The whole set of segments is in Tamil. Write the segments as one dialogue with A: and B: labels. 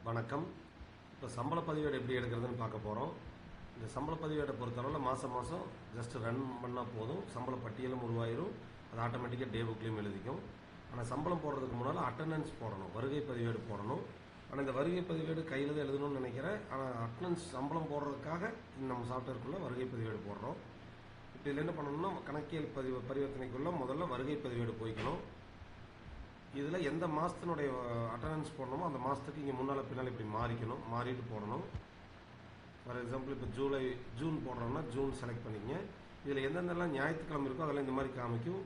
A: வணக்கம். இப்போ சம்பள பதிவேடு எப்படி எடுக்கிறதுன்னு பார்க்க போகிறோம். இந்த சம்பள பதிவேடை பொறுத்தளவில் மாதம் ஜஸ்ட் ரன் பண்ணால் போதும். சம்பள பட்டியலும் உருவாயிரும். அது ஆட்டோமேட்டிக்காக டே புக்லேயும் எழுதிக்கும். ஆனால் சம்பளம் போடுறதுக்கு முன்னால் அட்டண்டன்ஸ் போடணும், வருகை பதிவேடு போடணும். ஆனால் இந்த வருகை பதிவேடு கையில் தான் எழுதணும்னு நினைக்கிறேன். ஆனால் அட்டண்டன்ஸ் சம்பளம் போடுறதுக்காக நம்ம சாஃப்ட்வேருக்குள்ளே வருகை பதிவேடு போடுறோம். இப்போ இதில் என்ன பண்ணணும்னா, கணக்கியல் பரிவர்த்தனைக்குள்ளே முதல்ல வருகை பதிவேடு போய்க்கணும். இதில் எந்த மாதத்தினுடைய அட்டண்டன்ஸ் போடணுமோ அந்த மாதத்துக்கு இங்கே முன்னால் பின்னால் இப்படி மாறிட்டு போடணும். ஃபார் எக்ஸாம்பிள் இப்போ ஜூன் போடுறோம்னா ஜூன் செலக்ட் பண்ணிக்கங்க. இதில் எந்தெந்தெல்லாம் ஞாயிற்றுக்கிழமை இருக்கோ அதெல்லாம் இந்த மாதிரி காமிக்கும்.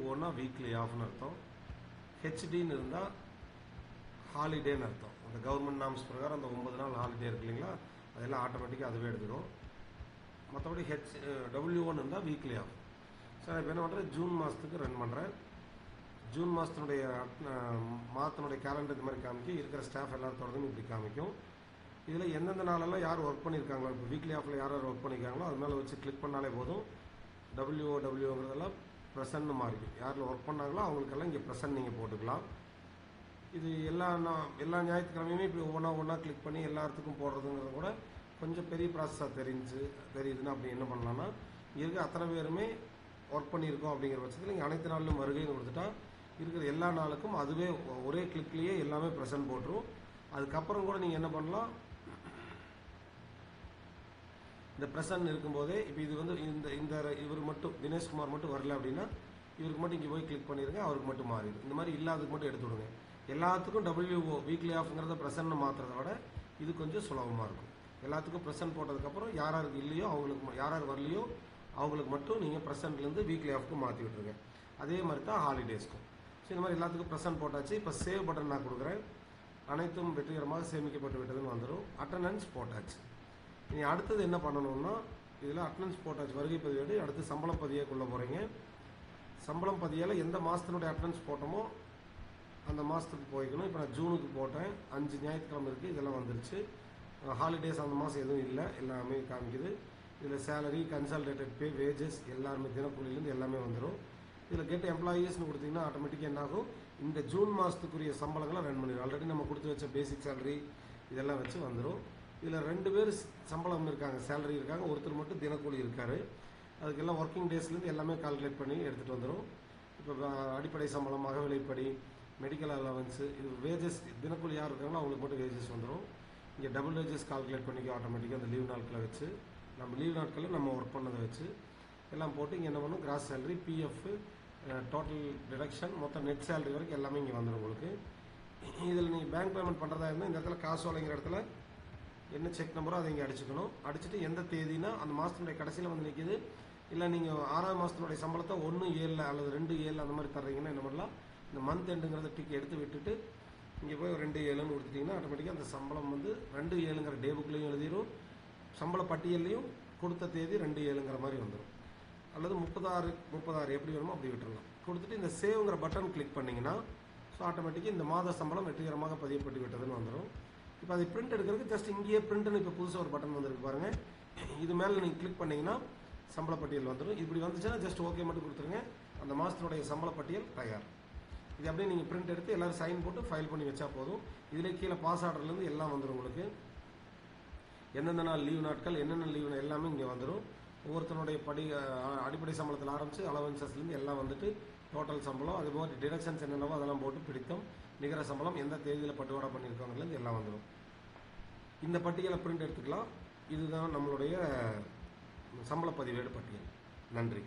A: WOனா வீக்லி ஆஃப்னு அர்த்தம், ஹெச்டின்னு இருந்தால் ஹாலிடேன்னு அர்த்தம். அந்த கவர்மெண்ட் நாம்ஸ் பிரகாரம் அந்த 9 நாள் ஹாலிடே இருக்கு இல்லைங்களா, அதெல்லாம் ஆட்டோமேட்டிக்காக அதுவே எடுத்துடும். மற்றபடி WOன்னு இருந்தால் வீக்லி ஆஃப். சார் இப்போ என்ன பண்ணுறேன், ஜூன் மாதத்துக்கு ரன் பண்ணுறேன். ஜூன் மாதத்தினுடைய கேலண்டர் இந்த மாதிரி காமிக்கும். இருக்கிற ஸ்டாஃப் எல்லாத்தோடதும் இப்படி காமிக்கும். இதில் எந்தெந்த நாளெல்லாம் யார் ஒர்க் பண்ணியிருக்காங்களோ, இப்போ வீக்லி ஆஃபில் யார் ஒர்க் பண்ணியிருக்காங்களோ அது மேலே வச்சு கிளிக் பண்ணாலே போதும். WOங்கிறதெல்லாம் ப்ரெசன்ட்னு மாறிக்கும். யாரில் ஒர்க் பண்ணாங்களோ அவங்களுக்கெல்லாம் இங்கே ப்ரெசன்ட் நீங்கள் போட்டுக்கலாம். இது எல்லா ஞாயிற்றுக்கிழமையுமே இப்படி ஒவ்வொன்றா கிளிக் பண்ணி எல்லாத்துக்கும் போடுறதுங்கிறது கூட கொஞ்சம் பெரிய ப்ராசஸாக தெரியுதுன்னா அப்படி என்ன பண்ணலான்னா, இருக்க அத்தனை பேருமே ஒர்க் பண்ணியிருக்கோம் அப்படிங்கிற பட்சத்தில் இங்கே அனைத்து நாளிலும் வருகைன்னு கொடுத்துட்டா இருக்கிற எல்லா நாளுக்கும் அதுவே ஒரே கிளிக்லேயே எல்லாமே ப்ரெசன்ட் போட்டுரும். அதுக்கப்புறம் கூட நீங்கள் என்ன பண்ணலாம், இந்த ப்ரெசன்ட் இருக்கும்போதே இப்போ இது வந்து இவர் மட்டும் தினேஷ்குமார் மட்டும் வரல அப்படின்னா இவருக்கு மட்டும் இங்கே போய் கிளிக் பண்ணிடுங்க, அவருக்கு மட்டும் மாறிடும். இந்த மாதிரி இல்லாததுக்கு மட்டும் எடுத்து விடுங்க. எல்லாத்துக்கும் WO வீக்லி ஆஃப்ங்கிறத ப்ரெசன்ட் மாற்றுறத விட இது கொஞ்சம் சுலபமாக இருக்கும். எல்லாத்துக்கும் ப்ரெசன்ட் போட்டதுக்கப்புறம் யாருக்கு இல்லையோ அவங்களுக்கு, யார் வரலையோ அவங்களுக்கு மட்டும் நீங்கள் ப்ரெசன்ட்லேருந்து வீக்லி ஆஃப்க்கு மாற்றி விட்டுருங்க. அதே மாதிரி தான் ஹாலிடேஸ்க்கும். ஸோ இந்த மாதிரி எல்லாத்துக்கும் ப்ரெசன்ட் போட்டாச்சு. இப்போ சேவ் பட்டன் நான் கொடுக்குறேன். அனைத்தும் வெற்றிகரமாக சேமிக்கப்பட்டு விட்டதுன்னு வந்துடும். அட்டண்டன்ஸ் போட்டாச்சு. நீங்கள் அடுத்தது என்ன பண்ணணும்னா, இதில் அட்டண்டன்ஸ் போட்டாச்சு, வருகை பதிவேடு. அடுத்து சம்பளம் பதியக்குள்ளே போகிறீங்க. சம்பளம் பதியால் எந்த மாதத்தினுடைய அட்டண்டன்ஸ் போட்டோமோ அந்த மாதத்துக்கு போய்க்கணும். இப்போ நான் ஜூனுக்கு போட்டேன். 5 ஞாயிற்றுக்கிழமை இருக்குது, இதெல்லாம் வந்துருச்சு. ஹாலிடேஸ் அந்த மாதம் எதுவும் இல்லை, எல்லாமே காமிக்குது. இதில் சேலரி, கன்சல்டேட்டட் பே, வேஜஸ் எல்லாருமே தினக்கூலிலேருந்து எல்லாமே வந்துடும். இதில் கெட் எம்ப்ளாயீஸ்னு கொடுத்தீங்கன்னா ஆட்டோமேட்டிக்காக என்னாகும், இந்த ஜூன் மாதத்துக்குரிய சம்பளங்களை ரன் பண்ணிடும். ஆல்ரெடி நம்ம கொடுத்து வச்ச பேசிக் சேலரி இதெல்லாம் வச்சு வந்துடும். இதில் 2 பேர் சம்பளம் இருக்காங்க, சேலரி இருக்காங்க, ஒருத்தர் மட்டும் தினக்கூலி இருக்கார். அதுக்கெல்லாம் ஒர்க்கிங் டேஸ்லேருந்து எல்லாமே கால்குலேட் பண்ணி எடுத்துகிட்டு வந்துடும். இப்போ அடிப்படை சம்பளம், மகவிலைப்படி, மெடிக்கல் அலவன்ஸு, இது வேஜஸ், தினக்கூலி யார் இருக்காங்களோ அவங்களுக்கு மட்டும் வேஜஸ் வந்துடும். இங்கே டபுள் வேஜஸ் கால்குலேட் பண்ணிக்க ஆட்டோமேட்டிக்காக அந்த லீவ் நாட்களை வச்சு, நம்ம லீவ் நாட்களில் நம்ம ஒர்க் பண்ணதை வச்சு எல்லாம் போட்டு இங்கே என்ன பண்ணும், gross salary, PF, total deduction, மொத்தம் நெட் சேலரி வரைக்கும் எல்லாமே இங்கே வந்துடும் உங்களுக்கு. இதில் நீங்கள் பேங்க் பேமெண்ட் பண்ணுறதா இருந்தால் இந்த இடத்துல காசு வழங்குற இடத்துல என்ன செக் நம்பரோ அதை இங்கே அடிச்சுக்கணும். அடிச்சுட்டு எந்த தேதினா அந்த மாதத்தினுடைய கடைசியில் வந்து நிற்கிது. இல்லை நீங்கள் 6ஆம் மாதத்தினுடைய சம்பளத்தை 1/7 அல்லது 2/7 அந்த மாதிரி தர்றீங்கன்னா என்ன பண்ணலாம், இந்த மந்த் எண்டுங்கிறத டிக் எடுத்து விட்டுட்டு இங்கே போய் 2/7ன்னு கொடுத்துட்டிங்கன்னா ஆட்டோமேட்டிக்காக அந்த சம்பளம் வந்து 2/7ங்கிற டே புக்லேயும் எழுதிடும். சம்பள பட்டியல்லையும் கொடுத்த தேதி 2/7ங்கிற மாதிரி வந்துடும். அல்லது 36 எப்படி வேணுமோ அப்படி விட்டுடலாம். கொடுத்துட்டு இந்த சேவ்ங்கிற பட்டன் கிளிக் பண்ணிங்கன்னா ஸோ ஆட்டோமேட்டிக்காக இந்த மாத சம்பளம் வெற்றிகரமாக பதியப்பட்டு விட்டதுன்னு வந்துடும். இப்போ அதை பிரிண்ட் எடுக்கிறதுக்கு ஜஸ்ட் இங்கேயே பிரிண்ட்னு இப்போ புதுசாக ஒரு பட்டன் வந்துருக்கு பாருங்கள். இது மேலே நீங்கள் கிளிக் பண்ணிங்கன்னா சம்பள பட்டியல் வந்துடும். இப்படி வந்துச்சுன்னா ஜஸ்ட் ஓகே மட்டும் கொடுத்துருங்க, அந்த மாதத்தினுடைய சம்பள பட்டியல் தயார். இது அப்படியே நீங்கள் பிரிண்ட் எடுத்து எல்லோரும் சைன் போட்டு ஃபைல் பண்ணி வச்சா போதும். இதிலே கீழே பாஸ் ஆர்டர்லேருந்து எல்லாம் வந்துடும் உங்களுக்கு. எந்தெந்த நாள் லீவ் நாட்கள், என்னென்ன லீவ் எல்லாமே இங்கே வந்துடும். ஒவ்வொருத்தனுடைய அடிப்படை சம்பளத்தில் ஆரம்பித்து அலவன்சஸ்லேருந்து எல்லாம் வந்துட்டு டோட்டல் சம்பளம், அது மாதிரி டிடக்ஷன்ஸ் என்னென்னவோ அதெல்லாம் போட்டு பிடித்தம், நிகர சம்பளம், எந்த தேதியில் பட்டுவாடா பண்ணியிருக்காங்கலேருந்து எல்லாம் வந்துடும். இந்த பட்டியலை பிரிண்ட் எடுத்துக்கலாம். இதுதான் நம்மளுடைய சம்பள பதிவேடு பட்டியல். நன்றி.